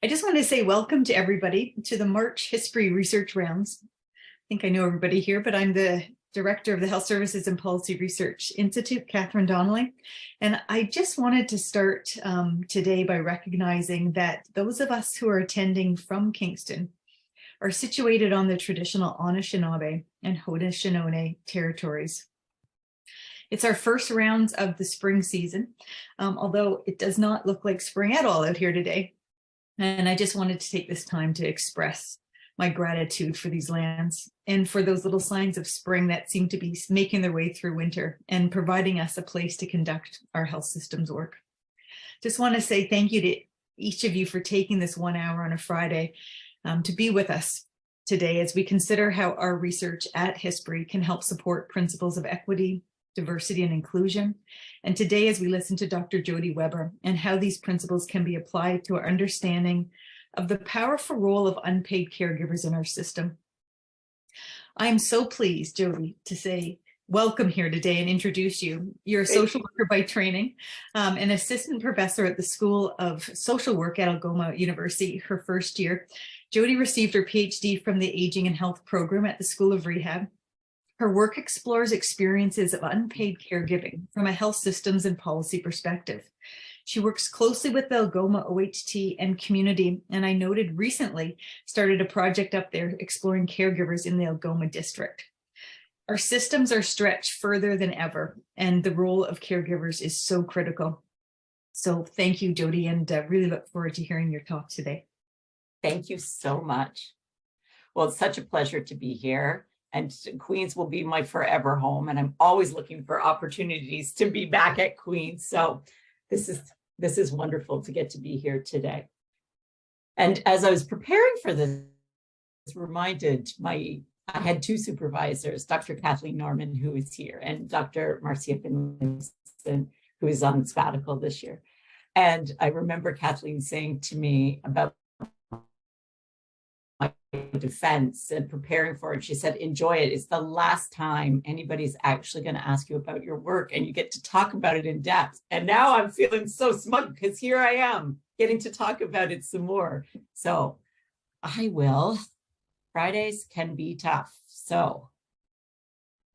I just want to say welcome to everybody to the March HSPRI Research Rounds. I think I know everybody here, but I'm the Director of the Health Services and Policy Research Institute, Catherine Donnelly. And I just wanted to start today by recognizing that those of us who are attending from Kingston are situated on the traditional Anishinaabe and Haudenosaunee territories. It's our first rounds of the spring season, although it does not look like spring at all out here today. And I just wanted to take this time to express my gratitude for these lands and for those little signs of spring that seem to be making their way through winter and providing us a place to conduct our health systems work. Just want to say thank you to each of you for taking this 1 hour on a Friday to be with us today as we consider how our research at HSPRI can help support principles of equity, diversity, and inclusion. And today, as we listen to Dr. Jodi Webber and how these principles can be applied to our understanding of the powerful role of unpaid caregivers in our system. I am so pleased, Jodi, to say welcome here today and introduce you. You're a social worker by training, an assistant professor at the School of Social Work at Algoma University, her first year. Jodi received her PhD from the Aging and Health program at the School of Rehab. Her work explores experiences of unpaid caregiving from a health systems and policy perspective. She works closely with the Algoma OHT and community, and I noted recently started a project up there exploring caregivers in the Algoma district. Our systems are stretched further than ever, and the role of caregivers is so critical. So thank you, Jodi, and really look forward to hearing your talk today. Thank you so much. Well, it's such a pleasure to be here. And Queens will be my forever home, and I'm always looking for opportunities to be back at Queens. So this is wonderful to get to be here today. And as I was preparing for this, I had two supervisors, Dr. Kathleen Norman, who is here, and Dr. Marcia Finlayson, who is on sabbatical this year. And I remember Kathleen saying to me about my defense and preparing for it. She said, enjoy it. It's the last time anybody's actually going to ask you about your work and you get to talk about it in depth. And now I'm feeling so smug because here I am getting to talk about it some more. So I will. Fridays can be tough. So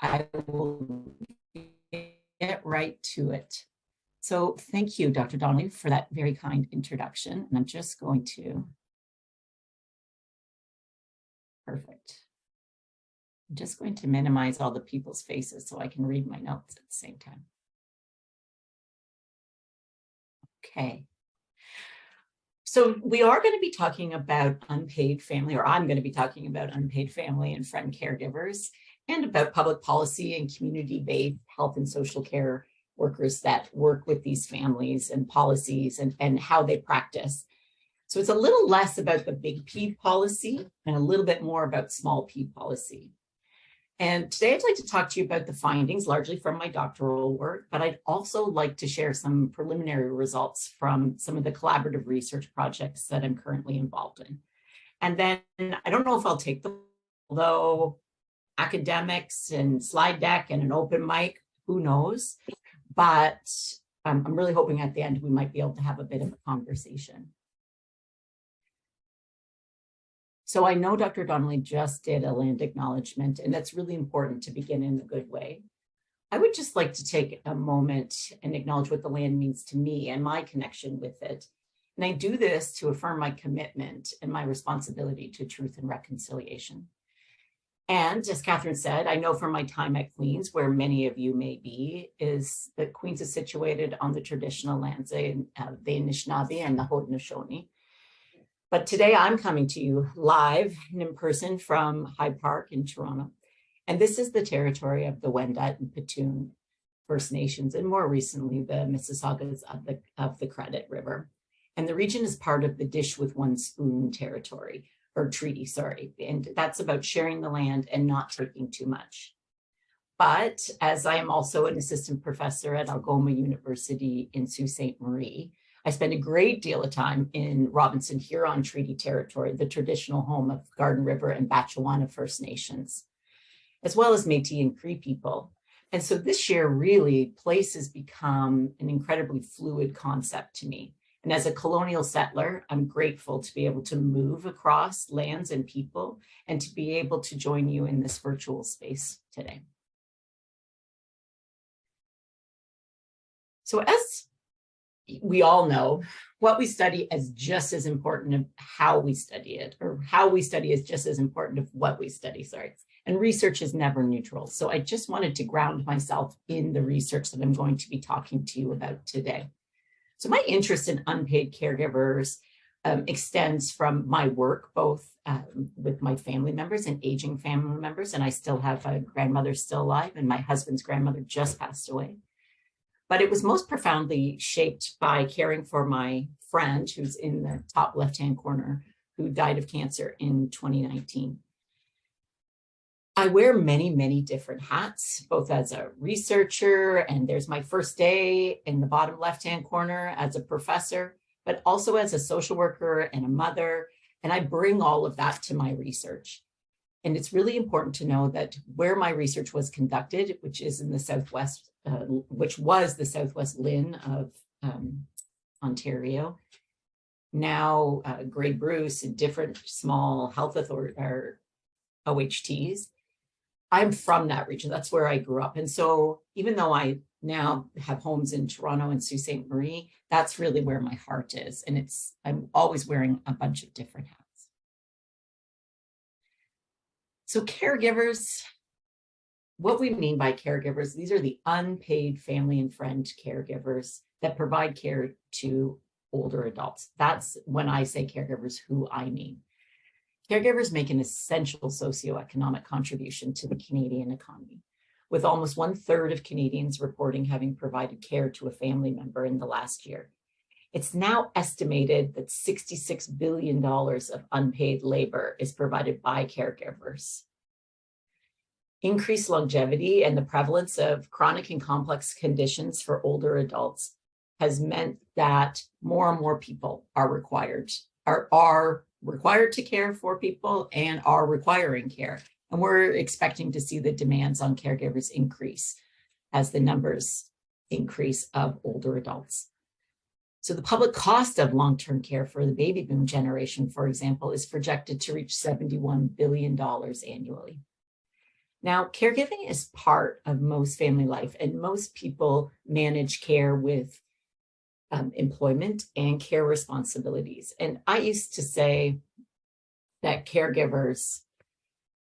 I will get right to it. So thank you, Dr. Donnelly, for that very kind introduction. And I'm just going to Perfect. I'm just going to minimize all the people's faces so I can read my notes at the same time. Okay. So we are going to be talking about unpaid family, or I'm going to be talking about unpaid family and friend caregivers, and about public policy and community-based health and social care workers that work with these families and policies and how they practice. So it's a little less about the big P policy and a little bit more about small p policy. And today I'd like to talk to you about the findings, largely from my doctoral work, but I'd also like to share some preliminary results from some of the collaborative research projects that I'm currently involved in. And then I don't know if I'll take them, although academics and slide deck and an open mic, who knows? But I'm really hoping at the end we might be able to have a bit of a conversation. So I know Dr. Donnelly just did a land acknowledgement, and that's really important to begin in a good way. I would just like to take a moment and acknowledge what the land means to me and my connection with it. And I do this to affirm my commitment and my responsibility to truth and reconciliation. And as Catherine said, I know from my time at Queens, where many of you may be, is that Queens is situated on the traditional lands of the Anishinaabe and the Haudenosaunee. But today I'm coming to you live and in person from Hyde Park in Toronto. And this is the territory of the Wendat and Petun First Nations, and more recently, the Mississaugas of the Credit River. And the region is part of the Dish with One Spoon territory, or treaty, sorry. And that's about sharing the land and not taking too much. But as I am also an assistant professor at Algoma University in Sault Ste. Marie, I spend a great deal of time in Robinson Huron Treaty Territory, the traditional home of Garden River and Batchewana First Nations, as well as Métis and Cree people. And so this year, really, place has become an incredibly fluid concept to me. And as a colonial settler, I'm grateful to be able to move across lands and people and to be able to join you in this virtual space today. So as we all know, what we study is just as important of how we study it, or how we study is just as important of what we study, sorry. And research is never neutral. So I just wanted to ground myself in the research that I'm going to be talking to you about today. So my interest in unpaid caregivers extends from my work, both with my family members and aging family members. And I still have a grandmother still alive, and my husband's grandmother just passed away. But it was most profoundly shaped by caring for my friend, who's in the top left-hand corner, who died of cancer in 2019. I wear many, many different hats, both as a researcher, and there's my first day in the bottom left-hand corner as a professor, but also as a social worker and a mother. And I bring all of that to my research. And it's really important to know that where my research was conducted, which is in the Southwest, which was the Southwest Lynn of Ontario, now Grey Bruce and different small health authority or OHTs. I'm from that region. That's where I grew up. And so even though I now have homes in Toronto and Sault Ste. Marie, that's really where my heart is. And I'm always wearing a bunch of different hats. So caregivers, what we mean by caregivers, these are the unpaid family and friend caregivers that provide care to older adults. That's when I say caregivers, who I mean. Caregivers make an essential socioeconomic contribution to the Canadian economy, with almost 1/3 of Canadians reporting having provided care to a family member in the last year. It's now estimated that $66 billion of unpaid labor is provided by caregivers. Increased longevity and the prevalence of chronic and complex conditions for older adults has meant that more and more people are required to care for people and are requiring care. And we're expecting to see the demands on caregivers increase as the numbers increase of older adults. So the public cost of long-term care for the baby boom generation, for example, is projected to reach $71 billion annually. Now, caregiving is part of most family life, and most people manage care with employment and care responsibilities. And I used to say that caregivers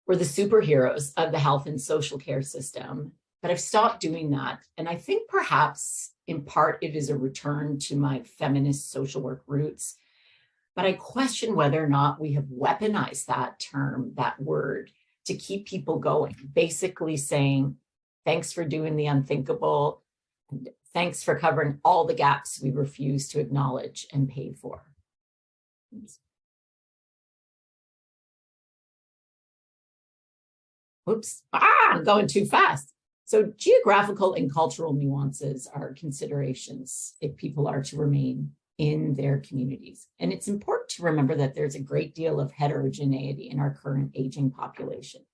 were the superheroes of the health and social care system, but I've stopped doing that. And I think perhaps in part it is a return to my feminist social work roots, but I question whether or not we have weaponized that term, that word, to keep people going, basically saying, thanks for doing the unthinkable, and thanks for covering all the gaps we refuse to acknowledge and pay for. Oops, I'm going too fast. So geographical and cultural nuances are considerations if people are to remain in their communities. And it's important to remember that there's a great deal of heterogeneity in our current aging population.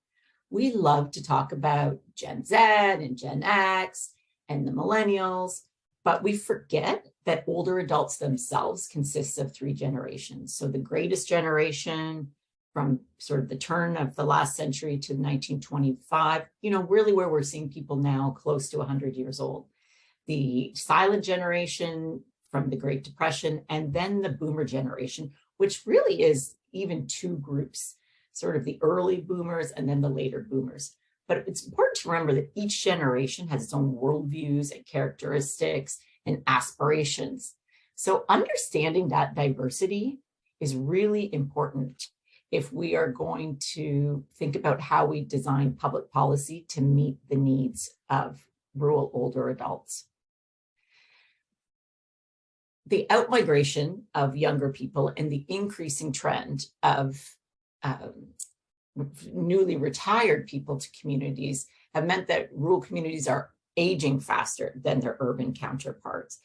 We love to talk about Gen Z and Gen X and the millennials, but we forget that older adults themselves consists of 3 generations. So the greatest generation from sort of the turn of the last century to 1925, really where we're seeing people now close to 100 years old. The silent generation from the Great Depression, and then the boomer generation, which really is even 2 groups, sort of the early boomers and then the later boomers. But it's important to remember that each generation has its own worldviews and characteristics and aspirations. So understanding that diversity is really important if we are going to think about how we design public policy to meet the needs of rural older adults. The outmigration of younger people and the increasing trend of newly retired people to communities have meant that rural communities are aging faster than their urban counterparts.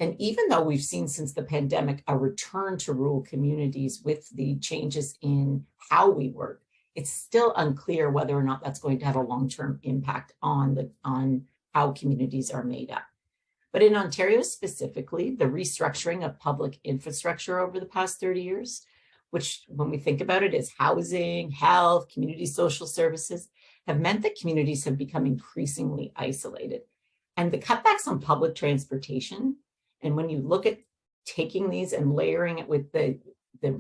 And even though we've seen since the pandemic a return to rural communities with the changes in how we work, it's still unclear whether or not that's going to have a long-term impact on how communities are made up. But in Ontario specifically, the restructuring of public infrastructure over the past 30 years, which when we think about it is housing, health, community social services, have meant that communities have become increasingly isolated. And the cutbacks on public transportation, and when you look at taking these and layering it with the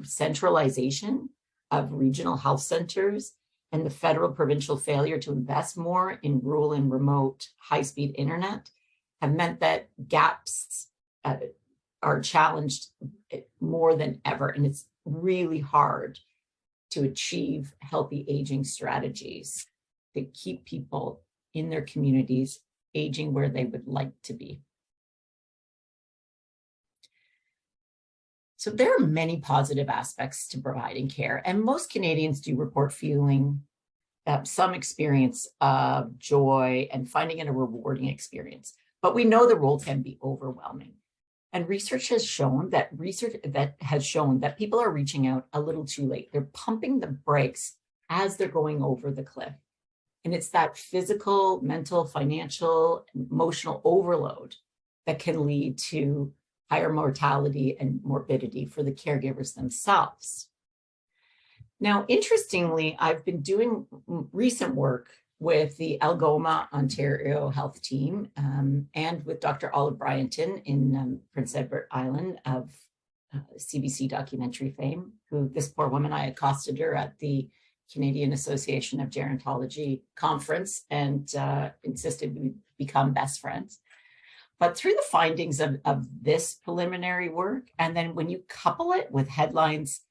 centralization of regional health centers and the federal provincial failure to invest more in rural and remote high-speed internet, have meant that gaps are challenged more than ever. And it's really hard to achieve healthy aging strategies to keep people in their communities aging where they would like to be. So there are many positive aspects to providing care, and most Canadians do report feeling some experience of joy and finding it a rewarding experience. But we know the role can be overwhelming. And research has shown that people are reaching out a little too late. They're pumping the brakes as they're going over the cliff. And it's that physical, mental, financial, emotional overload that can lead to higher mortality and morbidity for the caregivers themselves. Now, interestingly, I've been doing recent work with the Algoma Ontario Health Team and with Dr. Olive Bryanton in Prince Edward Island of CBC documentary fame, who this poor woman, I accosted her at the Canadian Association of Gerontology conference and insisted we become best friends. But through the findings of this preliminary work, and then when you couple it with headlines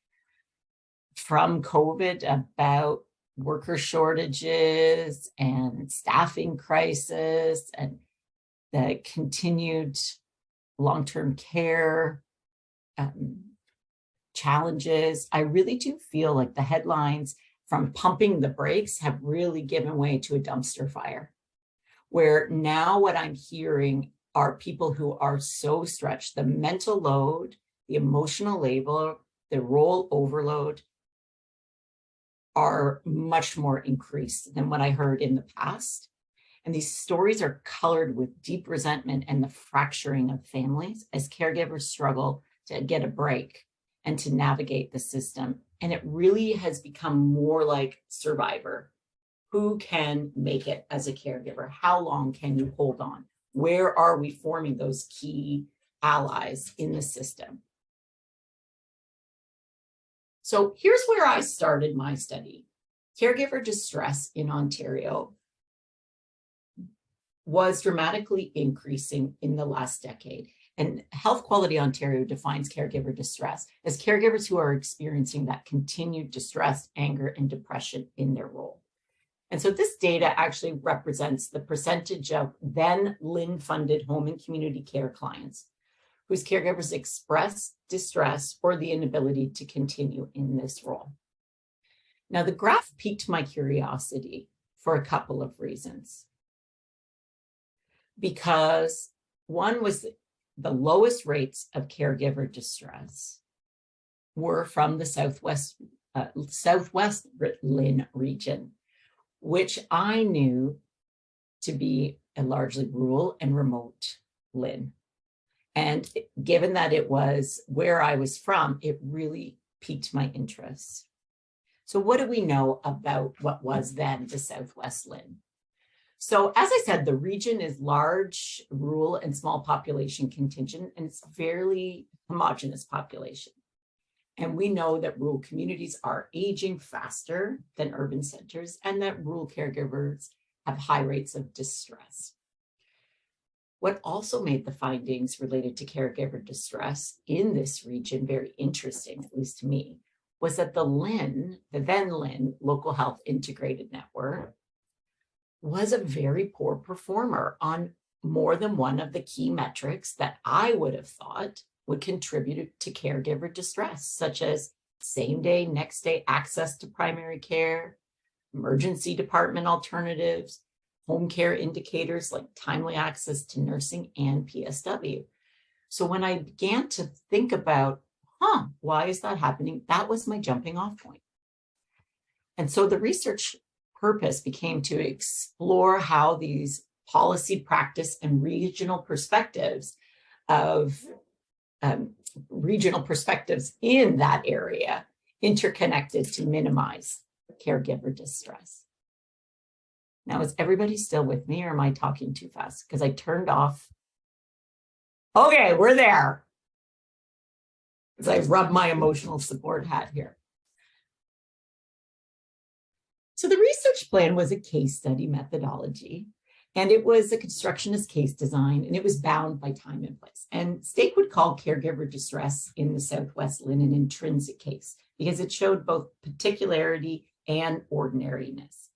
from COVID about worker shortages and staffing crisis and the continued long-term care challenges, I really do feel like the headlines from pumping the brakes have really given way to a dumpster fire, where now what I'm hearing are people who are so stretched, the mental load, the emotional labor, the role overload are much more increased than what I heard in the past. And these stories are colored with deep resentment and the fracturing of families as caregivers struggle to get a break and to navigate the system. And it really has become more like Survivor. Who can make it as a caregiver? How long can you hold on? Where are we forming those key allies in the system? So here's where I started my study. Caregiver distress in Ontario was dramatically increasing in the last decade. And Health Quality Ontario defines caregiver distress as caregivers who are experiencing that continued distress, anger, and depression in their role. And so this data actually represents the percentage of then LHIN-funded home and community care clients whose caregivers express distress or the inability to continue in this role. Now, the graph piqued my curiosity for a couple of reasons. Because one was the lowest rates of caregiver distress were from the Southwest LHIN region, which I knew to be a largely rural and remote LHIN. And given that it was where I was from, it really piqued my interest. So what do we know about what was then the Southwest LHIN? So as I said, the region is large, rural, and small population contingent, and it's a fairly homogeneous population. And we know that rural communities are aging faster than urban centers and that rural caregivers have high rates of distress. What also made the findings related to caregiver distress in this region very interesting, at least to me, was that the LHIN, the then LHIN, Local Health Integrated Network, was a very poor performer on more than one of the key metrics that I would have thought would contribute to caregiver distress, such as same day, next day access to primary care, emergency department alternatives, home care indicators like timely access to nursing and PSW. So when I began to think about, why is that happening? That was my jumping off point. And so the research purpose became to explore how these policy, practice, and regional perspectives in that area interconnected to minimize caregiver distress. Now, is everybody still with me, or am I talking too fast? Because I turned off. Okay, we're there. As I rub my emotional support hat here. So the research plan was a case study methodology, and it was a constructionist case design, and it was bound by time and place. And Stake would call caregiver distress in the Southwest LHIN an intrinsic case because it showed both particularity and ordinariness.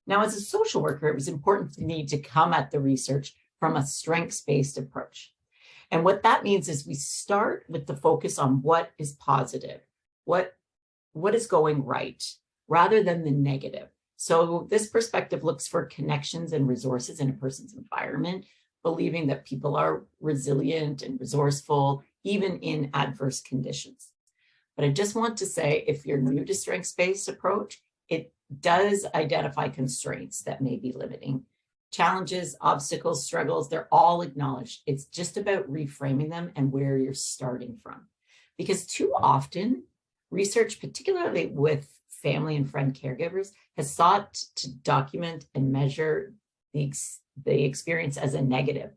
Now, as a social worker, it was important for me to come at the research from a strengths-based approach. And what that means is we start with the focus on what is positive, what is going right, rather than the negative. So this perspective looks for connections and resources in a person's environment, believing that people are resilient and resourceful, even in adverse conditions. But I just want to say, if you're new to strengths-based approach, it does identify constraints that may be limiting. Challenges, obstacles, struggles, they're all acknowledged. It's just about reframing them and where you're starting from. Because too often, research, particularly with family and friend caregivers, has sought to document and measure the experience as a negative,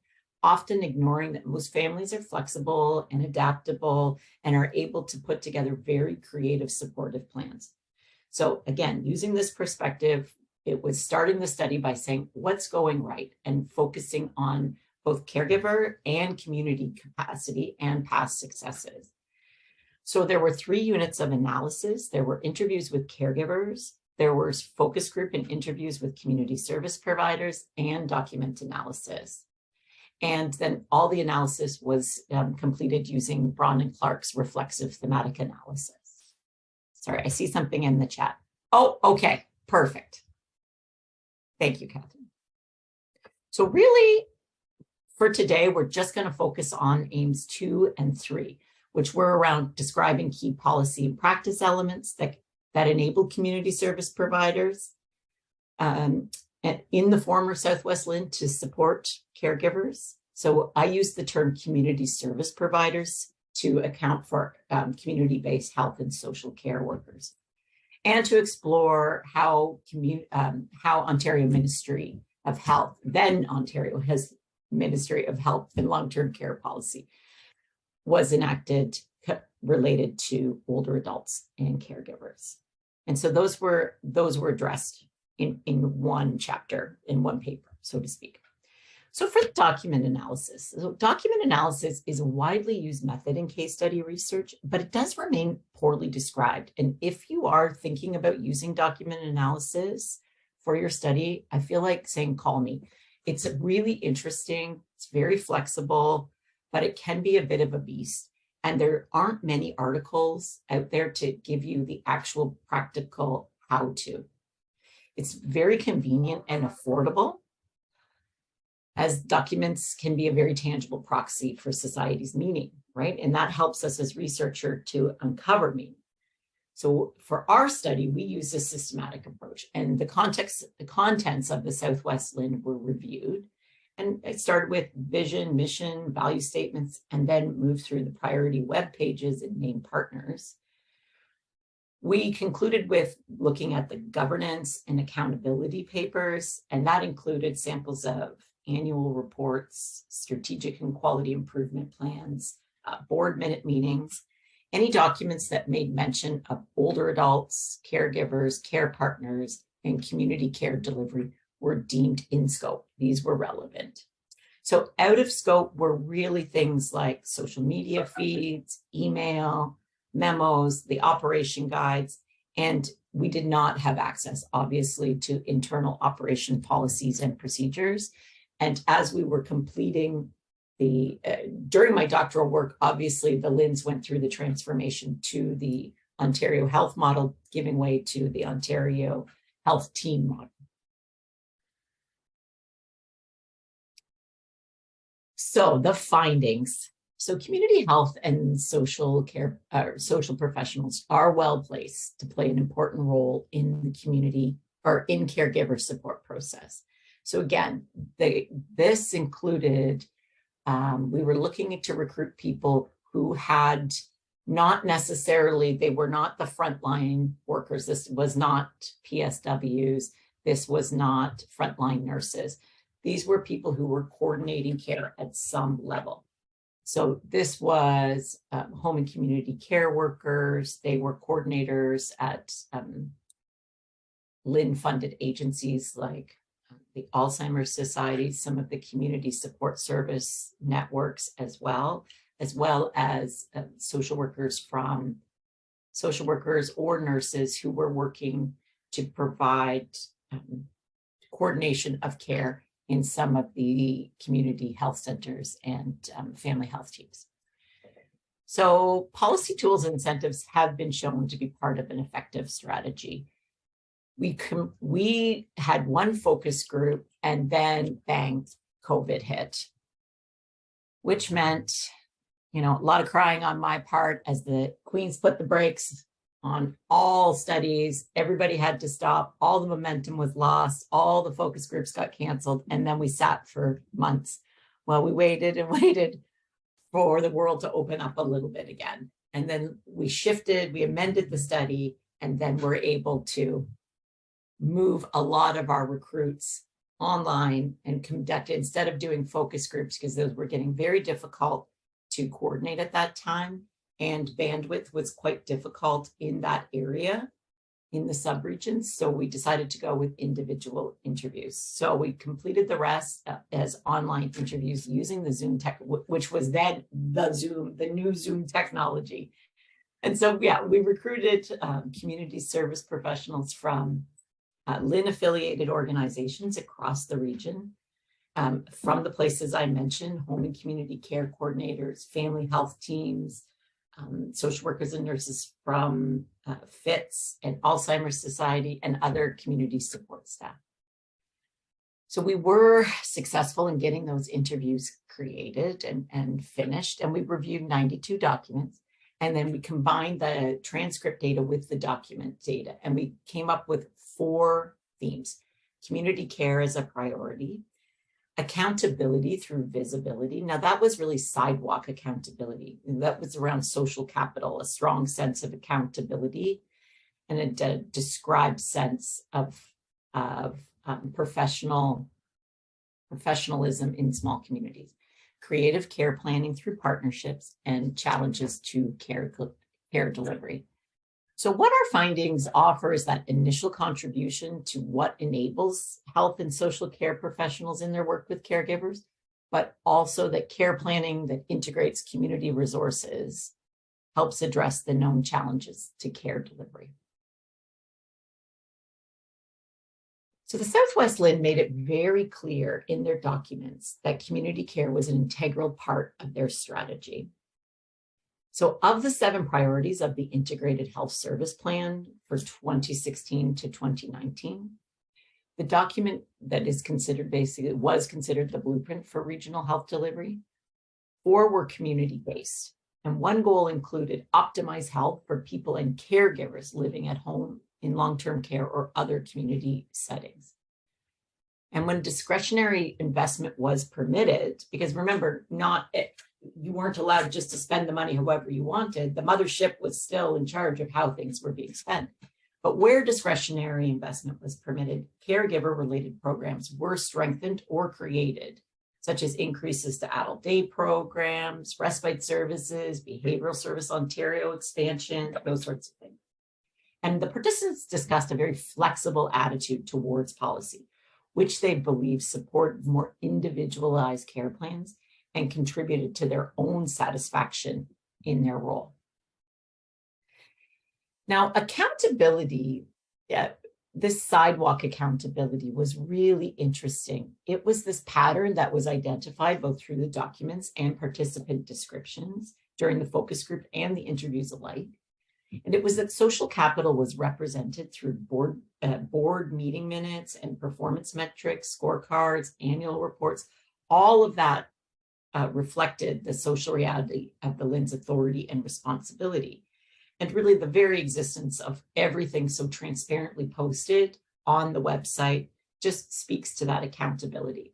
often ignoring that most families are flexible and adaptable and are able to put together very creative supportive plans. So again, using this perspective, it was starting the study by saying what's going right and focusing on both caregiver and community capacity and past successes. So there were 3 units of analysis. There were interviews with caregivers, there was focus group and interviews with community service providers, and document analysis. And then all the analysis was completed using Braun and Clark's reflexive thematic analysis. Sorry, I see something in the chat. Oh, okay, perfect. Thank you, Catherine. So really, for today, we're just going to focus on aims 2 and 3, which were around describing key policy and practice elements that enable community service providers in the former Southwest LHIN to support caregivers. So I use the term community service providers to account for community-based health and social care workers, and to explore how Ontario Ministry of Health, then Ontario has Ministry of Health and Long-Term Care Policy, was enacted related to older adults and caregivers. And so those were addressed in one chapter, in one paper, so to speak. So for the document analysis, document analysis is a widely used method in case study research, but it does remain poorly described. And if you are thinking about using document analysis for your study, I feel like saying, call me. It's really interesting, it's very flexible, but it can be a bit of a beast. And there aren't many articles out there to give you the actual practical how-to. It's very convenient and affordable, as documents can be a very tangible proxy for society's meaning, right? And that helps us as researchers to uncover meaning. So for our study, we used a systematic approach, and the contents of the Southwest LHIN were reviewed. And it started with vision, mission, value statements, and then moved through the priority web pages and named partners. We concluded with looking at the governance and accountability papers, and that included samples of annual reports, strategic and quality improvement plans, board minute meetings, any documents that made mention of older adults, caregivers, care partners, and community care delivery were deemed in scope. These were relevant. So out of scope were really things like social media feeds, email, memos, the operation guides, and we did not have access, obviously, to internal operation policies and procedures. And as we were completing during my doctoral work, obviously the LHINs went through the transformation to the Ontario Health model, giving way to the Ontario Health Team model. So the findings. So community health and social care, social professionals are well placed to play an important role in the community or in caregiver support process. So again, this included, we were looking to recruit people who had not necessarily, they were not the frontline workers. This was not PSWs. This was not frontline nurses. These were people who were coordinating care at some level. So this was home and community care workers. They were coordinators at LIN-funded agencies like the Alzheimer's Society, some of the community support service networks as well as social workers or nurses who were working to provide coordination of care in some of the community health centers and family health teams. So policy tools and incentives have been shown to be part of an effective strategy. We had one focus group, and then bang, COVID hit, which meant, a lot of crying on my part as the Queens put the brakes on all studies. Everybody had to stop. All the momentum was lost. All the focus groups got canceled. And then we sat for months while we waited and waited for the world to open up a little bit again. And then we shifted, we amended the study, and then we're able to move a lot of our recruits online and conduct, instead of doing focus groups, because those were getting very difficult to coordinate at that time, and bandwidth was quite difficult in that area in the subregions. So we decided to go with individual interviews. So we completed the rest as online interviews using the Zoom tech, which was then the new Zoom technology. And so, yeah, we recruited community service professionals from LIN-affiliated organizations across the region, from the places I mentioned, home and community care coordinators, family health teams, social workers and nurses from FITS and Alzheimer's Society, and other community support staff. So we were successful in getting those interviews created and finished, and we reviewed 92 documents. And then we combined the transcript data with the document data, and we came up with 4 themes: community care as a priority, accountability through visibility. Now that was really sidewalk accountability. And that was around social capital, a strong sense of accountability, and a described sense of professionalism in small communities. Creative care planning through partnerships, and challenges to care delivery. So what our findings offer is that initial contribution to what enables health and social care professionals in their work with caregivers, but also that care planning that integrates community resources helps address the known challenges to care delivery. So the Southwest LIN made it very clear in their documents that community care was an integral part of their strategy. So of the 7 priorities of the Integrated Health Service Plan for 2016 to 2019, the document that is considered was considered the blueprint for regional health delivery. 4 were community-based, and one goal included optimize health for people and caregivers living at home in long-term care or other community settings. And when discretionary investment was permitted, because remember, you weren't allowed just to spend the money however you wanted. The mothership was still in charge of how things were being spent. But where discretionary investment was permitted, caregiver-related programs were strengthened or created, such as increases to adult day programs, respite services, Behavioral Service Ontario expansion, those sorts of things. And the participants discussed a very flexible attitude towards policy, which they believe support more individualized care plans and contributed to their own satisfaction in their role. Now, accountability, this sidewalk accountability was really interesting. It was this pattern that was identified both through the documents and participant descriptions during the focus group and the interviews alike. And it was that social capital was represented through board meeting minutes and performance metrics, scorecards, annual reports. All of that reflected the social reality of the LIN's authority and responsibility. And really the very existence of everything so transparently posted on the website just speaks to that accountability.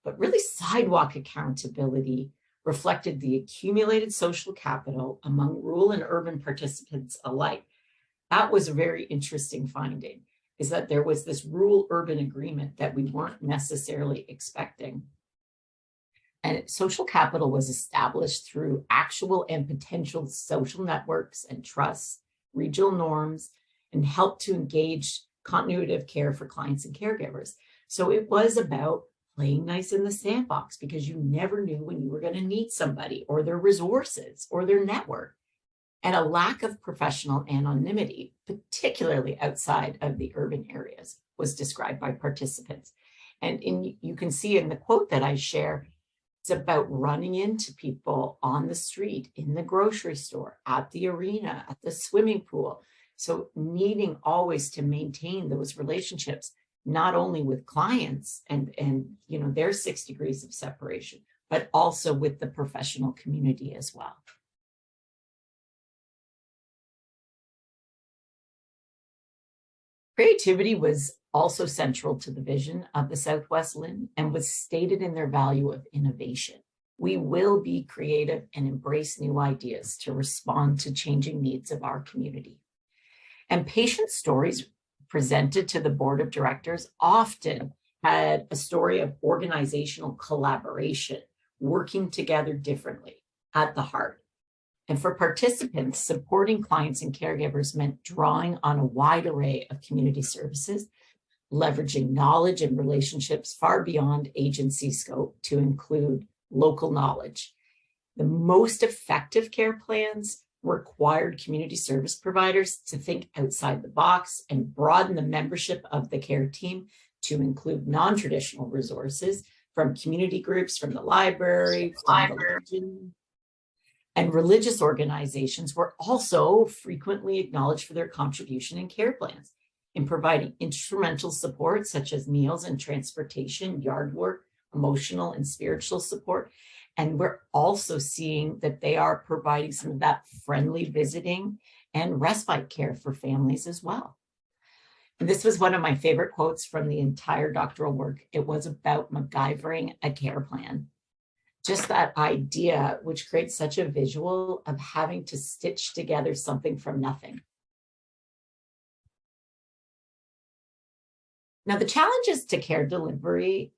But really, sidewalk accountability reflected the accumulated social capital among rural and urban participants alike. That was a very interesting finding, is that there was this rural-urban agreement that we weren't necessarily expecting. And social capital was established through actual and potential social networks and trusts, regional norms, and helped to engage continuity of care for clients and caregivers. So it was about playing nice in the sandbox, because you never knew when you were going to need somebody or their resources or their network. And a lack of professional anonymity, particularly outside of the urban areas, was described by participants. And you can see in the quote that I share, it's about running into people on the street, in the grocery store, at the arena, at the swimming pool. So needing always to maintain those relationships, not only with clients and their 6 degrees of separation, but also with the professional community as well. Creativity was also central to the vision of the Southwest LHIN and was stated in their value of innovation. We will be creative and embrace new ideas to respond to changing needs of our community. And patient stories presented to the board of directors often had a story of organizational collaboration, working together differently at the heart. And for participants, supporting clients and caregivers meant drawing on a wide array of community services, leveraging knowledge and relationships far beyond agency scope to include local knowledge. The most effective care plans required community service providers to think outside the box and broaden the membership of the care team to include non-traditional resources from community groups, from the library, from the region. And religious organizations were also frequently acknowledged for their contribution in care plans in providing instrumental support such as meals and transportation, yard work, emotional and spiritual support. And we're also seeing that they are providing some of that friendly visiting and respite care for families as well. And this was one of my favorite quotes from the entire doctoral work. It was about MacGyvering a care plan. Just that idea, which creates such a visual of having to stitch together something from nothing. Now, the challenges to care delivery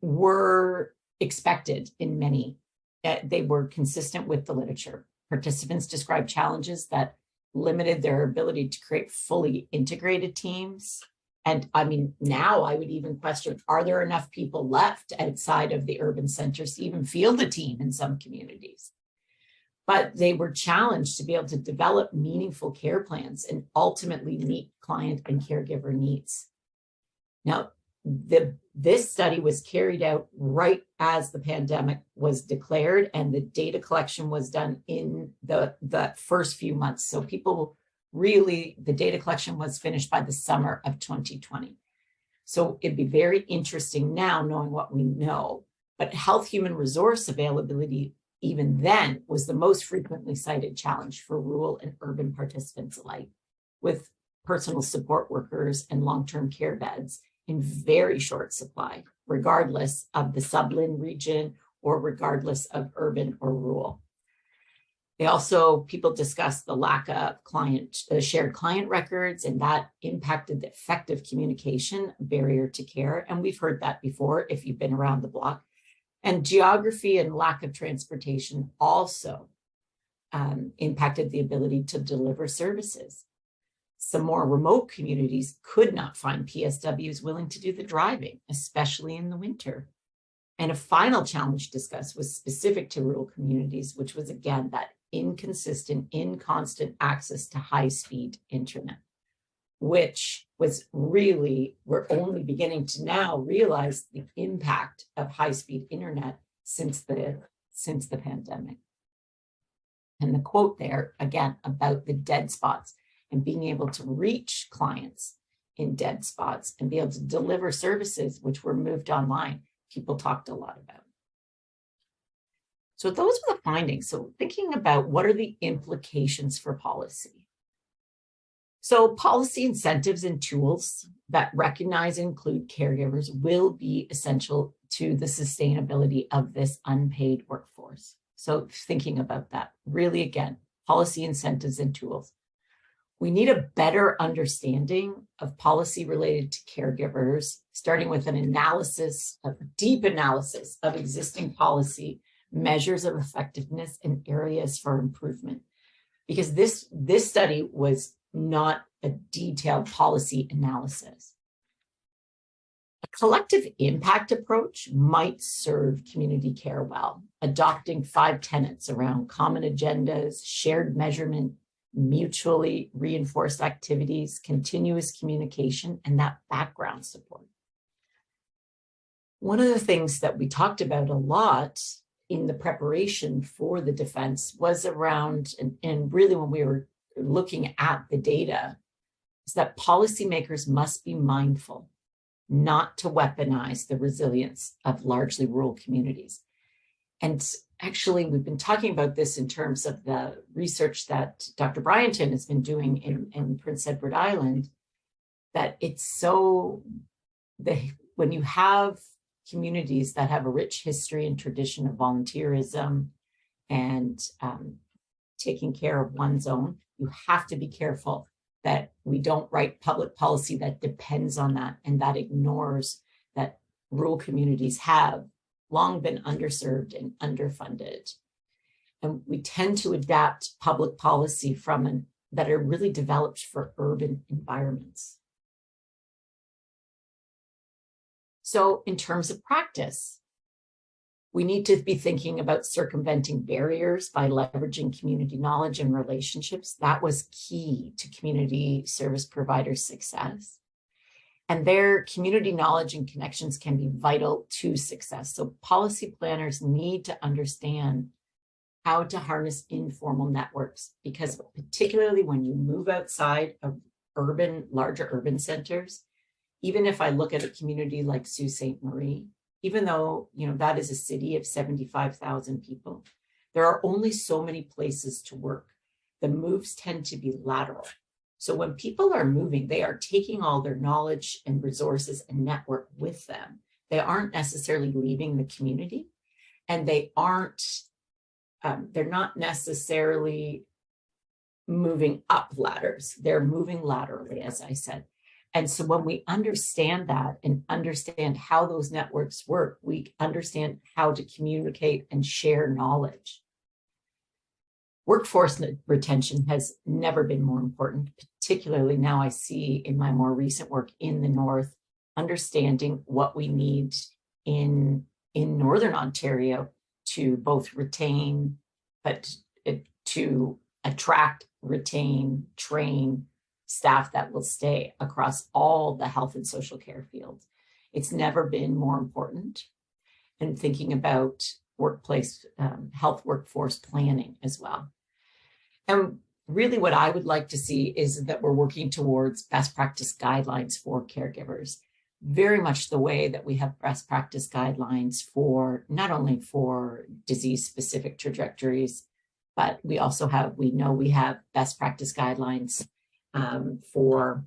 were expected in many. They were consistent with the literature. Participants described challenges that limited their ability to create fully integrated teams. And I mean, now I would even question, are there enough people left outside of the urban centers to even field a team in some communities? But they were challenged to be able to develop meaningful care plans and ultimately meet client and caregiver needs. Now, this study was carried out right as the pandemic was declared, and the data collection was done in the first few months. So the data collection was finished by the summer of 2020. So it'd be very interesting now knowing what we know, but health human resource availability even then was the most frequently cited challenge for rural and urban participants alike, with personal support workers and long-term care beds in very short supply, regardless of the sub-LHIN region or regardless of urban or rural. People discussed the lack of shared client records, and that impacted the effective communication barrier to care. And we've heard that before if you've been around the block. And geography and lack of transportation also impacted the ability to deliver services. Some more remote communities could not find PSWs willing to do the driving, especially in the winter. And a final challenge discussed was specific to rural communities, which was again that inconsistent, inconstant access to high-speed internet, which was really, we're only beginning to now realize the impact of high-speed internet since the pandemic. And the quote there, again, about the dead spots and being able to reach clients in dead spots and be able to deliver services which were moved online, people talked a lot about. So those were the findings. So thinking about what are the implications for policy. So policy incentives and tools that recognize and include caregivers will be essential to the sustainability of this unpaid workforce. So thinking about that, really again, policy incentives and tools. We need a better understanding of policy related to caregivers, starting with an analysis, a deep analysis of existing policy, measures of effectiveness, and areas for improvement. Because this study was not a detailed policy analysis. A collective impact approach might serve community care well, adopting 5 tenets around common agendas, shared measurement, mutually reinforced activities, continuous communication, and that background support. One of the things that we talked about a lot in the preparation for the defense was around, and really when we were looking at the data, is that policymakers must be mindful not to weaponize the resilience of largely rural communities. And actually, we've been talking about this in terms of the research that Dr. Bryanton has been doing in Prince Edward Island, that it's so, when you have communities that have a rich history and tradition of volunteerism and taking care of one's own, you have to be careful that we don't write public policy that depends on that and that ignores that rural communities have long been underserved and underfunded. And we tend to adapt public policy that are really developed for urban environments. So in terms of practice, we need to be thinking about circumventing barriers by leveraging community knowledge and relationships. That was key to community service providers' success. And their community knowledge and connections can be vital to success. So policy planners need to understand how to harness informal networks, because particularly when you move outside of larger urban centers, even if I look at a community like Sault Ste. Marie, even though, that is a city of 75,000 people, there are only so many places to work. The moves tend to be lateral. So when people are moving, they are taking all their knowledge and resources and network with them. They aren't necessarily leaving the community, and they're not necessarily moving up ladders. They're moving laterally, as I said. And so when we understand that and understand how those networks work, we understand how to communicate and share knowledge. Workforce retention has never been more important, particularly now I see in my more recent work in the North, understanding what we need in Northern Ontario to both retain, but to attract, retain, train staff that will stay across all the health and social care fields. It's never been more important. And thinking about workplace health workforce planning as well. And really what I would like to see is that we're working towards best practice guidelines for caregivers, very much the way that we have best practice guidelines for not only for disease specific trajectories, but we also have, we have best practice guidelines for,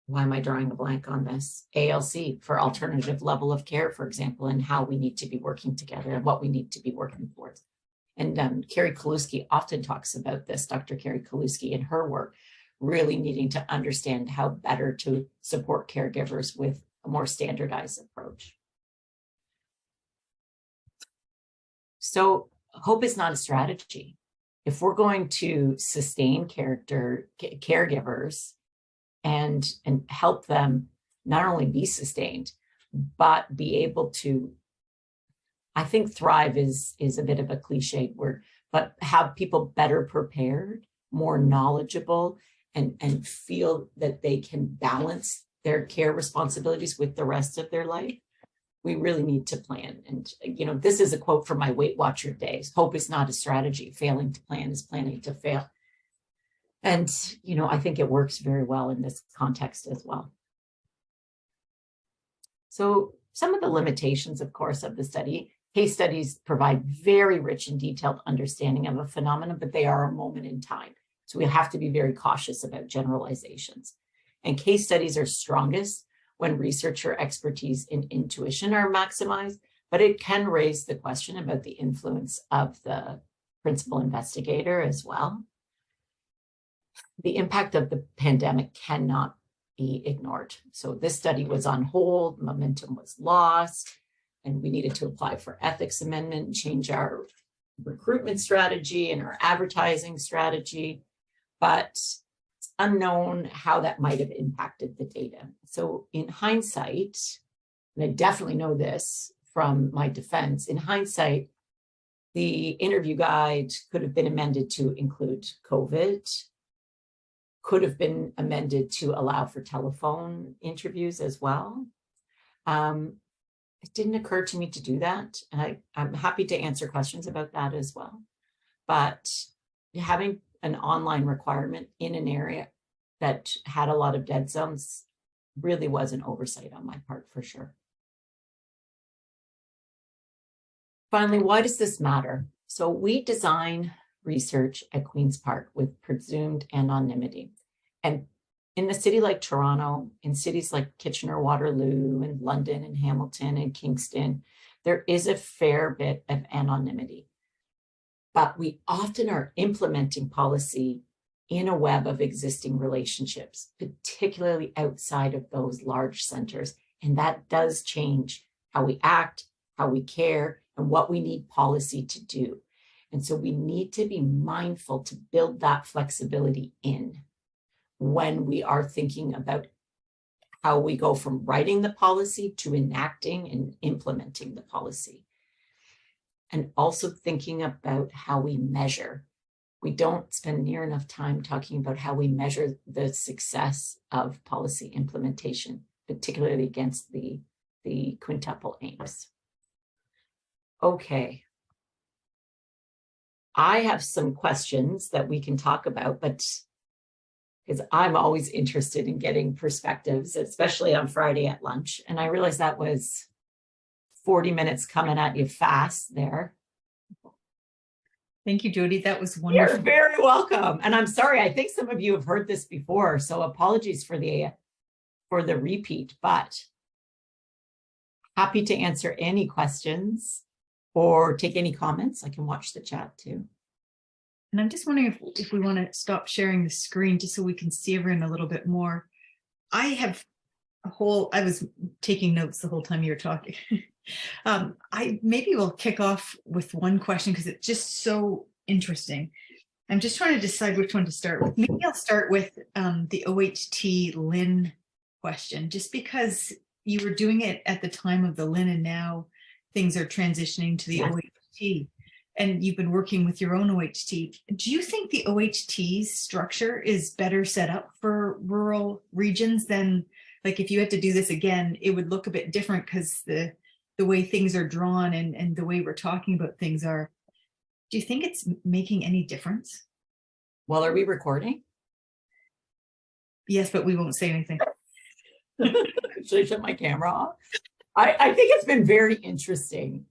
why am I drawing a blank on this? ALC, for alternative level of care, for example, and how we need to be working together and what we need to be working towards. And Carrie Kaluski often talks about this, Dr. Carrie Kaluski in her work, really needing to understand how better to support caregivers with a more standardized approach. So hope is not a strategy. If we're going to sustain caregivers and help them not only be sustained, but be able to, I think thrive is a bit of a cliched word, but have people better prepared, more knowledgeable, and feel that they can balance their care responsibilities with the rest of their life, we really need to plan. And, this is a quote from my Weight Watcher days. Hope is not a strategy. Failing to plan is planning to fail. And, I think it works very well in this context as well. So some of the limitations, of course, of the study, case studies provide very rich and detailed understanding of a phenomenon, but they are a moment in time. So we have to be very cautious about generalizations. And case studies are strongest when researcher expertise and intuition are maximized, but it can raise the question about the influence of the principal investigator as well. The impact of the pandemic cannot be ignored. So this study was on hold, momentum was lost, and we needed to apply for ethics amendment, change our recruitment strategy and our advertising strategy, but it's unknown how that might have impacted the data. So in hindsight, and I definitely know this from my defense, in hindsight, the interview guide could have been amended to include COVID, could have been amended to allow for telephone interviews as well. It didn't occur to me to do that. And I'm happy to answer questions about that as well. But having an online requirement in an area that had a lot of dead zones really was an oversight on my part for sure. Finally, why does this matter? So we design research at Queen's Park with presumed anonymity. And in a city like Toronto, in cities like Kitchener, Waterloo, and London, and Hamilton, and Kingston, there is a fair bit of anonymity. But we often are implementing policy in a web of existing relationships, particularly outside of those large centers. And that does change how we act, how we care, and what we need policy to do. And so we need to be mindful to build that flexibility in when we are thinking about how we go from writing the policy to enacting and implementing the policy. And also thinking about how we measure. We don't spend near enough time talking about how we measure the success of policy implementation, particularly against the quintuple aims. Okay. I have some questions that we can talk about, but because I'm always interested in getting perspectives, especially on Friday at lunch. And I realized that was 40 minutes coming at you fast there. Thank you, Jodi. That was wonderful. You're very welcome. And I'm sorry, I think some of you have heard this before, so apologies for the repeat, but happy to answer any questions or take any comments. I can watch the chat too. And I'm just wondering if we want to stop sharing the screen just so we can see everyone a little bit more. I was taking notes the whole time you were talking. I maybe will kick off with one question because it's just so interesting. I'm just trying to decide which one to start with. Maybe I'll start with the OHT Lynn question, just because you were doing it at the time of the Lynn and now things are transitioning to the OHT. And you've been working with your own OHT. Do you think the OHT's structure is better set up for rural regions than, like, if you had to do this again, it would look a bit different because the way things are drawn and the way we're talking about things are. Do you think it's making any difference? Well, are we recording? Yes, but we won't say anything. Should I shut my camera off? I think it's been very interesting.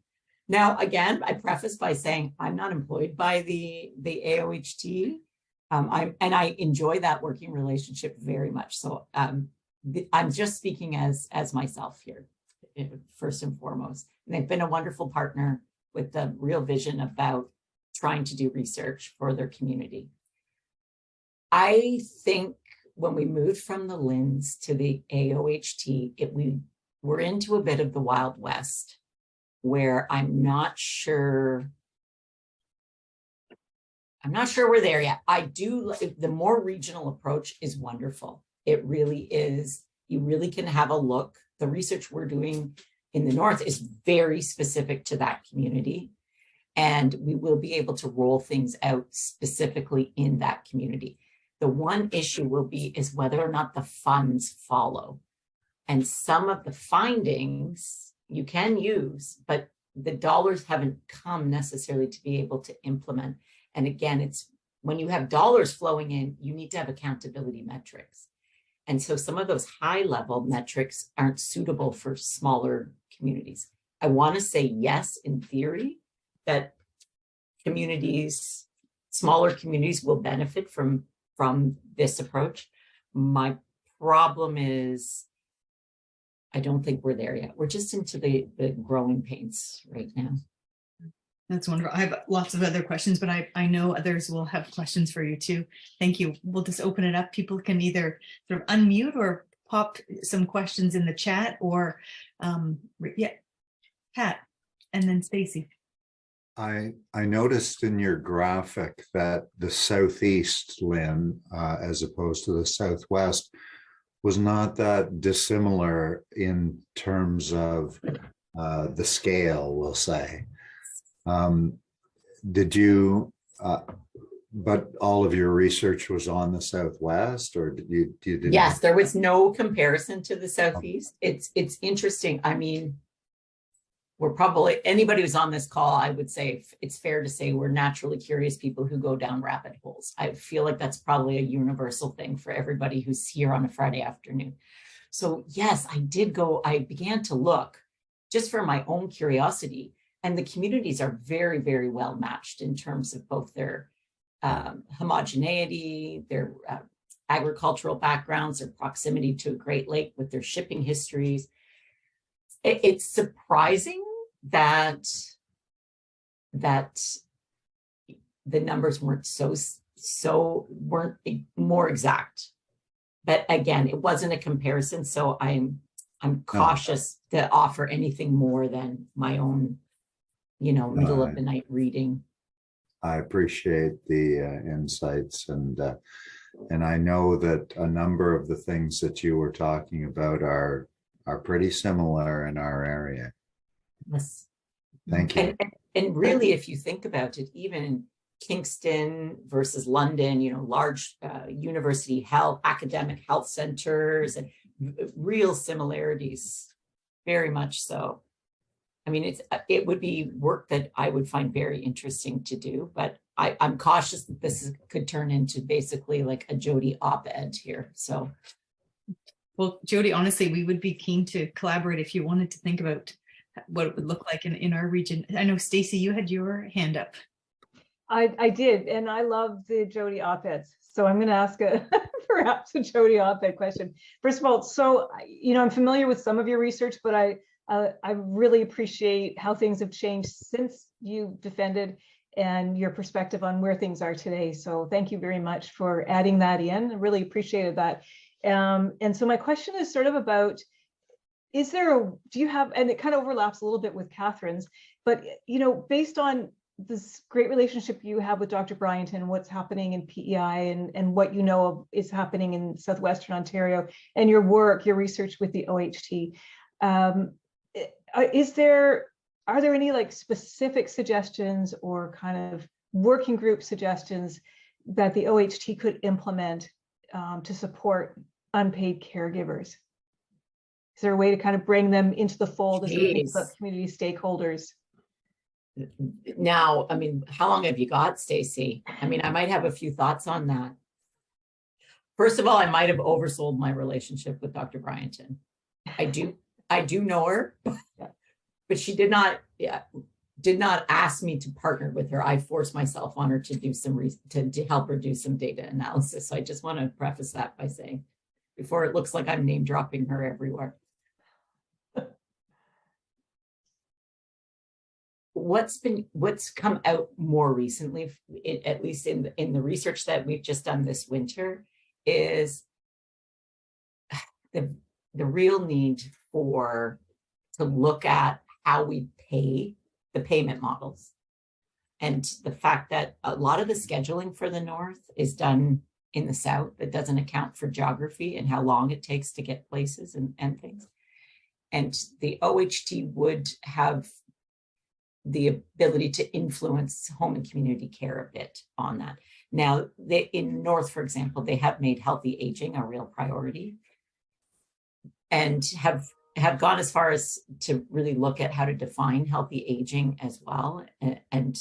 Now, again, I preface by saying I'm not employed by the AOHT, and I enjoy that working relationship very much. So I'm just speaking as myself here, first and foremost. And they've been a wonderful partner with the real vision about trying to do research for their community. I think when we moved from the LINS to the AOHT, we were into a bit of the Wild West, where I'm not sure we're there yet. The more regional approach is wonderful. It really is. You really can have a look. The research we're doing in the North is very specific to that community. And we will be able to roll things out specifically in that community. The one issue is whether or not the funds follow. And some of the findings you can use, but the dollars haven't come necessarily to be able to implement. And again, it's when you have dollars flowing in, you need to have accountability metrics. And so some of those high level metrics aren't suitable for smaller communities. I want to say yes, in theory, that communities smaller communities will benefit from this approach. My problem is, I don't think we're there yet. We're just into the growing pains right now. That's wonderful. I have lots of other questions, but I know others will have questions for you too. Thank you. We'll just open it up. People can either sort of unmute or pop some questions in the chat, or yeah, Pat, and then Stacy. I noticed in your graphic that the southeast, Lynn, as opposed to the southwest, was not that dissimilar in terms of the scale, we'll say. Did you, but all of your research was on the southwest, or did you didn't? Yes, there was no comparison to the southeast. It's interesting. I mean, we're probably, anybody who's on this call, I would say it's fair to say we're naturally curious people who go down rabbit holes. I feel like that's probably a universal thing for everybody who's here on a Friday afternoon. So yes, I began to look just for my own curiosity, and the communities are very, very well matched in terms of both their homogeneity, their agricultural backgrounds, their proximity to a Great Lake with their shipping histories. It's surprising that the numbers weren't weren't more exact. But again, it wasn't a comparison, so I'm cautious to offer anything more than my own, middle of the night reading. I appreciate the insights, and I know that a number of the things that you were talking about are pretty similar in our area. Yes. Thank you. And really, if you think about it, even Kingston versus London, large university academic health centers, and real similarities, very much so. I mean, it would be work that I would find very interesting to do, but I'm cautious that this could turn into basically like a Jodi op-ed here. So. Well, Jodi, honestly, we would be keen to collaborate if you wanted to think about what it would look like in our region. I know, Stacy, you had your hand up. I did, and I love the Jodi op-eds. So I'm going to ask perhaps a Jodi op-ed question. First of all, so, I'm familiar with some of your research, but I really appreciate how things have changed since you defended, and your perspective on where things are today. So thank you very much for adding that in. I really appreciated that. And so my question is sort of about, do you have, and it kind of overlaps a little bit with Catherine's, but, based on this great relationship you have with Dr. Bryanton and what's happening in PEI and what is happening in Southwestern Ontario, and your research with the OHT, are there any like specific suggestions or kind of working group suggestions that the OHT could implement to support unpaid caregivers? Is there a way to kind of bring them into the fold as we think about community stakeholders? Now, I mean, how long have you got, Stacy? I mean, I might have a few thoughts on that. First of all, I might have oversold my relationship with Dr. Bryanton. I do know her, but she did not ask me to partner with her. I forced myself on her to do some to help her do some data analysis. So I just want to preface that by saying, before it looks like I'm name dropping her everywhere. What's come out more recently, at least in the research that we've just done this winter, is the real need to look at how we pay, the payment models, and the fact that a lot of the scheduling for the North is done in the South. That doesn't account for geography and how long it takes to get places and things. And the OHT would have the ability to influence home and community care a bit on that. Now, in North, for example, they have made healthy aging a real priority, and have gone as far as to really look at how to define healthy aging as well, and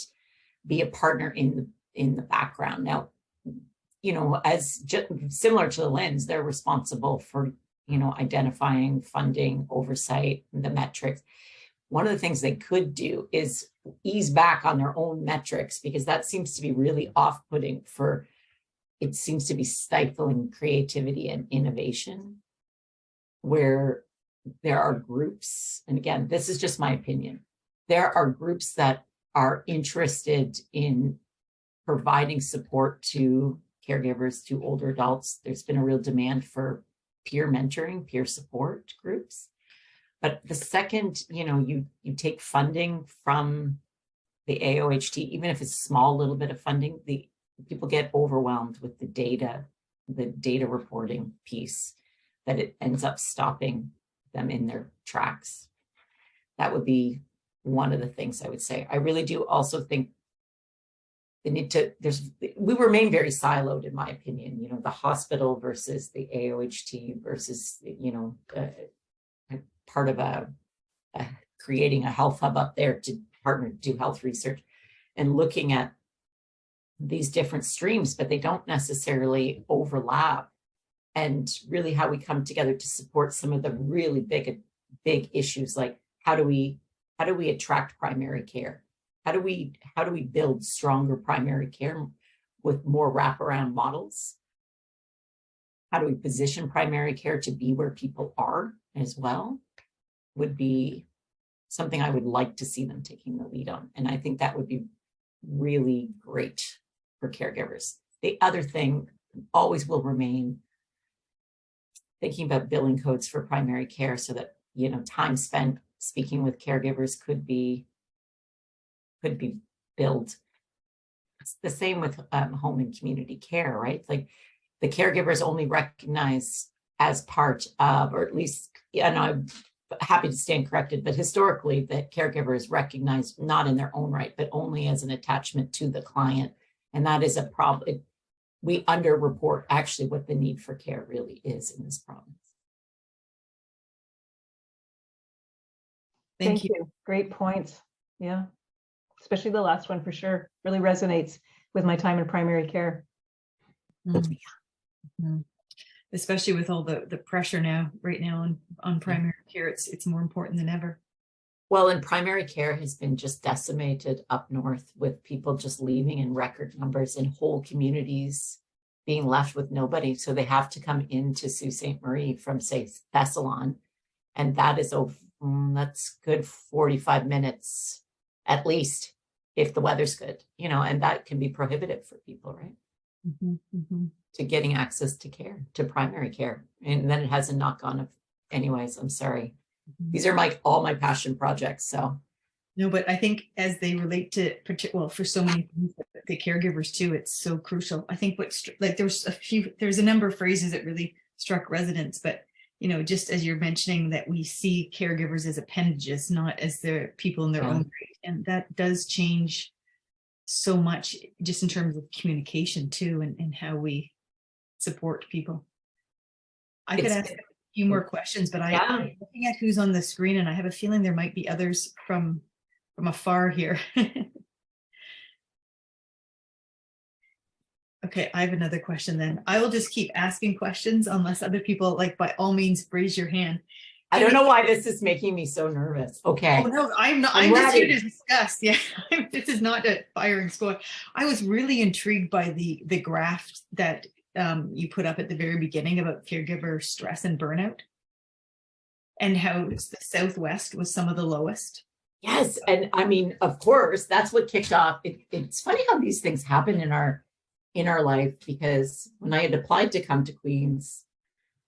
be a partner in the background. Now, as similar to the lens, they're responsible for identifying, funding, oversight, the metrics. One of the things they could do is ease back on their own metrics, because that seems to be really off-putting for, it seems to be stifling creativity and innovation, where there are groups, and again, this is just my opinion, there are groups that are interested in providing support to caregivers, to older adults. There's been a real demand for peer mentoring, peer support groups. But the second, you take funding from the AOHT, even if it's a small little bit of funding, the people get overwhelmed with the data reporting piece, that it ends up stopping them in their tracks. That would be one of the things I would say. I really do also think we remain very siloed, in my opinion, the hospital versus the AOHT versus, part of creating a health hub up there to partner, do health research, and looking at these different streams, but they don't necessarily overlap. And really how we come together to support some of the really big issues, like how do we attract primary care? How do we build stronger primary care with more wraparound models? How do we position primary care to be where people are as well? Would be something I would like to see them taking the lead on. And I think that would be really great for caregivers. The other thing always will remain thinking about billing codes for primary care, so that, time spent speaking with caregivers could be billed. It's the same with home and community care, right? Like the caregivers only recognize as part of, or at least, and I'm happy to stand corrected, but historically that caregiver is recognized not in their own right, but only as an attachment to the client. And that is a problem. We underreport actually what the need for care really is in this province. Thank you. Great points. Yeah. Especially the last one for sure. Really resonates with my time in primary care. Mm-hmm. Especially with all the pressure right now on primary care, it's more important than ever. Well, and primary care has been just decimated up north, with people just leaving in record numbers and whole communities being left with nobody. So they have to come into Sault Ste. Marie from, say, Thessalon. And that is that's good 45 minutes at least, if the weather's good, and that can be prohibitive for people, right? Mm-hmm, mm-hmm. To getting access to care, to primary care. And then it has a knock-on of, anyways, I'm sorry. Mm-hmm. These are all my passion projects, so. No, but I think as they relate to, for so many things, the caregivers too, it's so crucial. I think there's a number of phrases that really struck residents, but just as you're mentioning, that we see caregivers as appendages, not as the people in their own right. And that does change so much just in terms of communication too, and how we support people. I could ask a few more questions, but I'm looking at who's on the screen, and I have a feeling there might be others from afar here. Okay, I have another question then. I will just keep asking questions unless other people, by all means, raise your hand. I don't know why this is making me so nervous. Okay. Oh no, I'm not. I'm just here to discuss. Yeah, this is not a firing squad. I was really intrigued by the graph that you put up at the very beginning about caregiver stress and burnout, and how the Southwest was some of the lowest. Yes, and I mean, of course, that's what kicked off. It's funny how these things happen in our life, because when I had applied to come to Queen's,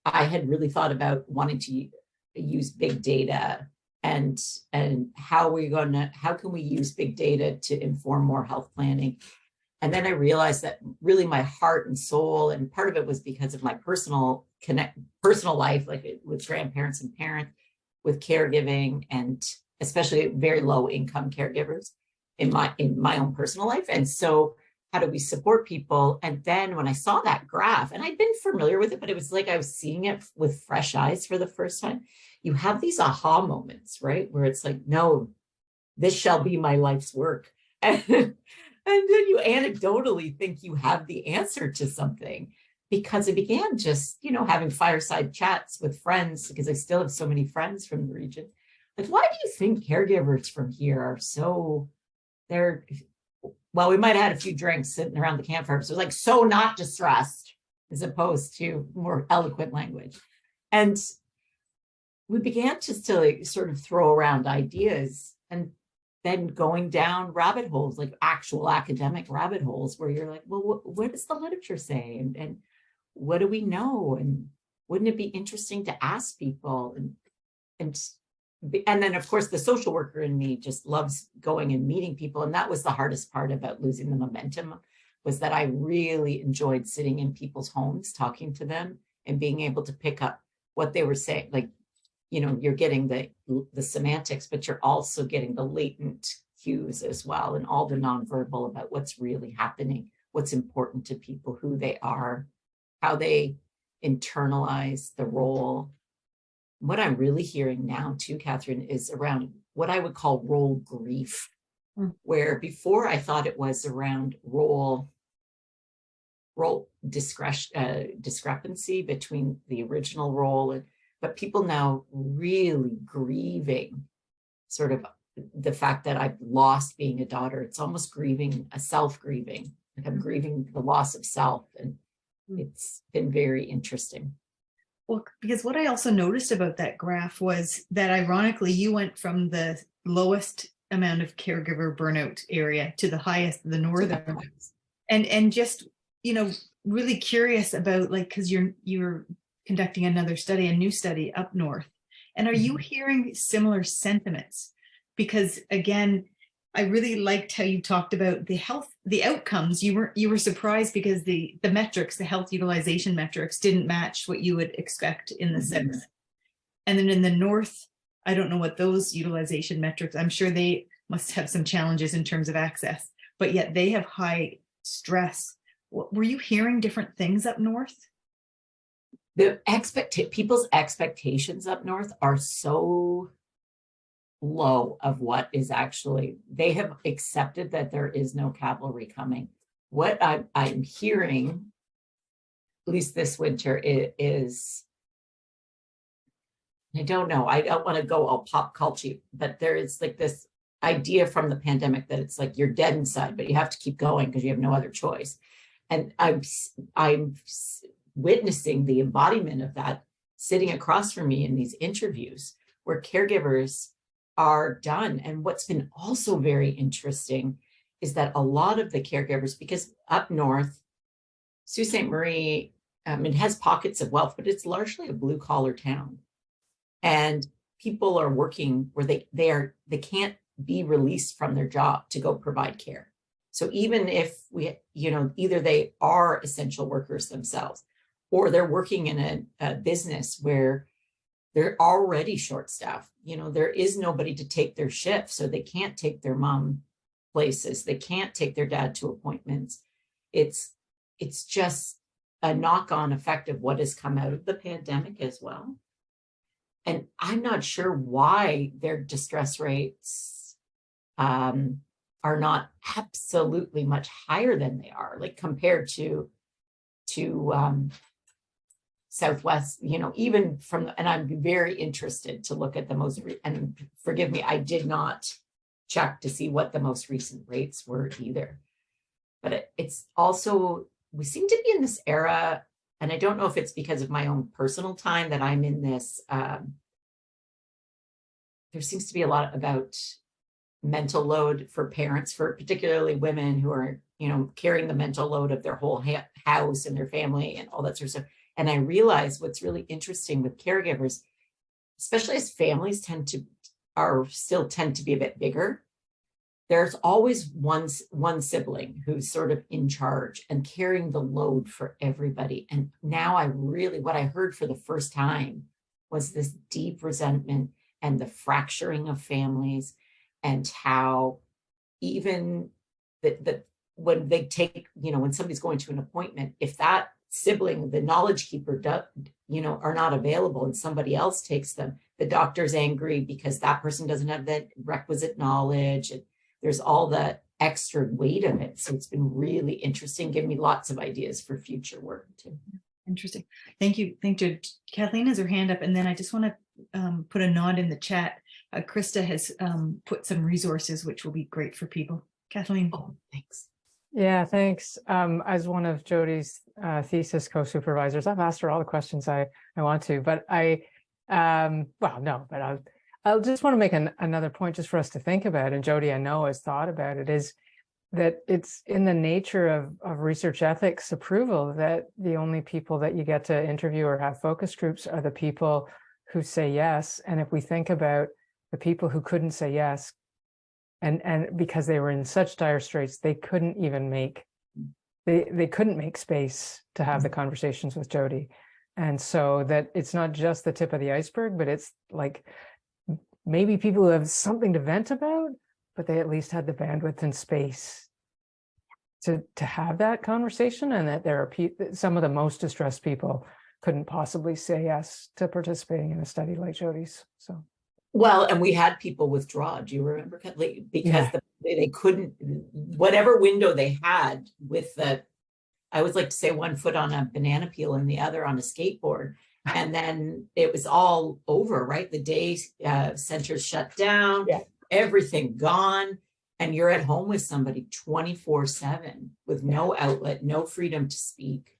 I had really thought about wanting to use big data and how can we use big data to inform more health planning. And then I realized that really my heart and soul, and part of it was because of my personal life, like with grandparents and parents, with caregiving, and especially very low income caregivers in my own personal life. And so how do we support people? And then when I saw that graph, and I'd been familiar with it, but it was like I was seeing it with fresh eyes for the first time. You have these aha moments, right? Where it's like, no, this shall be my life's work. And then you anecdotally think you have the answer to something, because I began just, having fireside chats with friends, because I still have so many friends from the region. Like, why do you think caregivers from here are so well, we might have had a few drinks sitting around the campfire. So it was like, so not distressed, as opposed to more eloquent language. And we began just to like sort of throw around ideas, and then going down rabbit holes, like actual academic rabbit holes, where you're like, well, what does the literature say? And what do we know? And wouldn't it be interesting to ask people? And then, of course, the social worker in me just loves going and meeting people. And that was the hardest part about losing the momentum, was that I really enjoyed sitting in people's homes, talking to them and being able to pick up what they were saying. Like, you know, you're getting the semantics, but you're also getting the latent cues as well, and all the nonverbal about what's really happening, what's important to people, who they are, how they internalize the role. What I'm really hearing now too, Catherine, is around what I would call role grief, where before I thought it was around role discrepancy between the original role, but people now really grieving sort of the fact that I've lost being a daughter. It's almost grieving, a self-grieving, like I'm grieving the loss of self. And it's been very interesting. Well, because what I also noticed about that graph was that ironically, you went from the lowest amount of caregiver burnout area to the highest, the northern, and just, you know, really curious about, like, because you're conducting another study, a new study up north. And are you hearing similar sentiments? Because again, I really liked how you talked about the outcomes. You were surprised because the metrics, the health utilization metrics, didn't match what you would expect in the south. And then in the north, I don't know what those utilization metrics, I'm sure they must have some challenges in terms of access, but yet they have high stress. Were you hearing different things up north? People's expectations up north are so low of what is actually, they have accepted that there is no cavalry coming. What I'm hearing, at least this winter, is, I don't know, I don't want to go all pop culture, but there is like this idea from the pandemic that it's like you're dead inside, but you have to keep going because you have no other choice. And I'm witnessing the embodiment of that sitting across from me in these interviews where caregivers are done. And what's been also very interesting is that a lot of the caregivers, because up north, Sault Ste. Marie, it has pockets of wealth, but it's largely a blue collar town. And people are working where they can't be released from their job to go provide care. So even if either they are essential workers themselves, or they're working in a business where they're already short-staffed, there is nobody to take their shift, so they can't take their mom places, they can't take their dad to appointments. It's just a knock-on effect of what has come out of the pandemic as well. And I'm not sure why their distress rates are not absolutely much higher than they are, like compared to Southwest, even from, and I'm very interested to look at the most, and forgive me, I did not check to see what the most recent rates were either. But it's also, we seem to be in this era, and I don't know if it's because of my own personal time that I'm in this, there seems to be a lot about mental load for parents, for particularly women who are, carrying the mental load of their whole house and their family and all that sort of stuff. And I realize what's really interesting with caregivers, especially as families tend to be a bit bigger, there's always one sibling who's sort of in charge and carrying the load for everybody. And now what I heard for the first time was this deep resentment and the fracturing of families, and how even that when they take, when somebody's going to an appointment, if that sibling, the knowledge keeper, are not available and somebody else takes them, the doctor's angry because that person doesn't have that requisite knowledge. And there's all the extra weight of it. So it's been really interesting, giving me lots of ideas for future work too. Interesting. Thank you. Thank you. Kathleen has her hand up, and then I just want to put a nod in the chat. Krista has put some resources which will be great for people. Kathleen. Oh, thanks. Yeah, thanks. As one of Jodi's thesis co-supervisors, I've asked her all the questions I want to, but I'll just want to make another point just for us to think about, and Jodi, I know, has thought about it, is that it's in the nature of research ethics approval that the only people that you get to interview or have focus groups are the people who say yes. And if we think about the people who couldn't say yes, and because they were in such dire straits, they couldn't even make space to have the conversations with Jodi. And so that it's not just the tip of the iceberg, but it's like maybe people who have something to vent about, but they at least had the bandwidth and space to have that conversation, and that there are some of the most distressed people couldn't possibly say yes to participating in a study like Jodi's. So. Well, and we had people withdraw. Do you remember, Kathleen? Because Yeah. they couldn't, whatever window they had with the, I always like to say, one foot on a banana peel and the other on a skateboard. And then it was all over, right? The day centers shut down, Yeah. everything gone. And you're at home with somebody 24/7 with no outlet, no freedom to speak.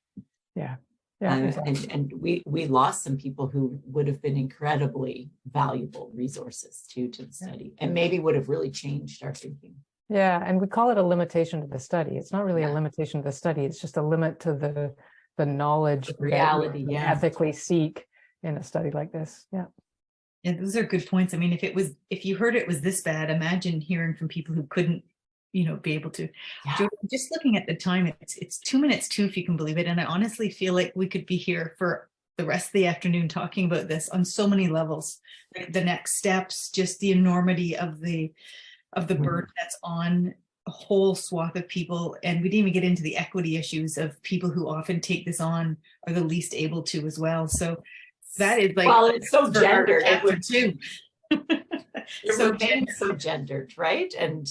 Yeah. Yeah, exactly. And we lost some people who would have been incredibly valuable resources to the study, and maybe would have really changed our thinking. Yeah, and we call it a limitation to the study. It's not really a limitation to the study. It's just a limit to the knowledge, The reality, that we yeah. ethically seek in a study like this. Yeah. Yeah, those are good points. I mean, if you heard it was this bad, imagine hearing from people who couldn't, be able to. Yeah. Just looking at the time, it's 2 minutes to, if you can believe it. And I honestly feel like we could be here for the rest of the afternoon talking about this on so many levels. Like the next steps, just the enormity of the burden that's on a whole swath of people. And we didn't even get into the equity issues of people who often take this on are the least able to as well. So that is like, well, it's so gendered. It would too. So gendered, right? And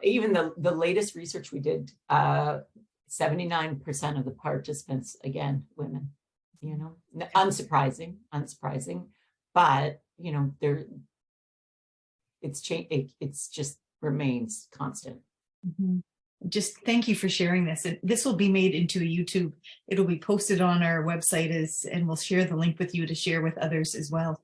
even the latest research we did, 79% of the participants, again, women. Unsurprising, but it's just remains constant. Mm-hmm. Just thank you for sharing this. And this will be made into a YouTube. It'll be posted on our website and we'll share the link with you to share with others as well.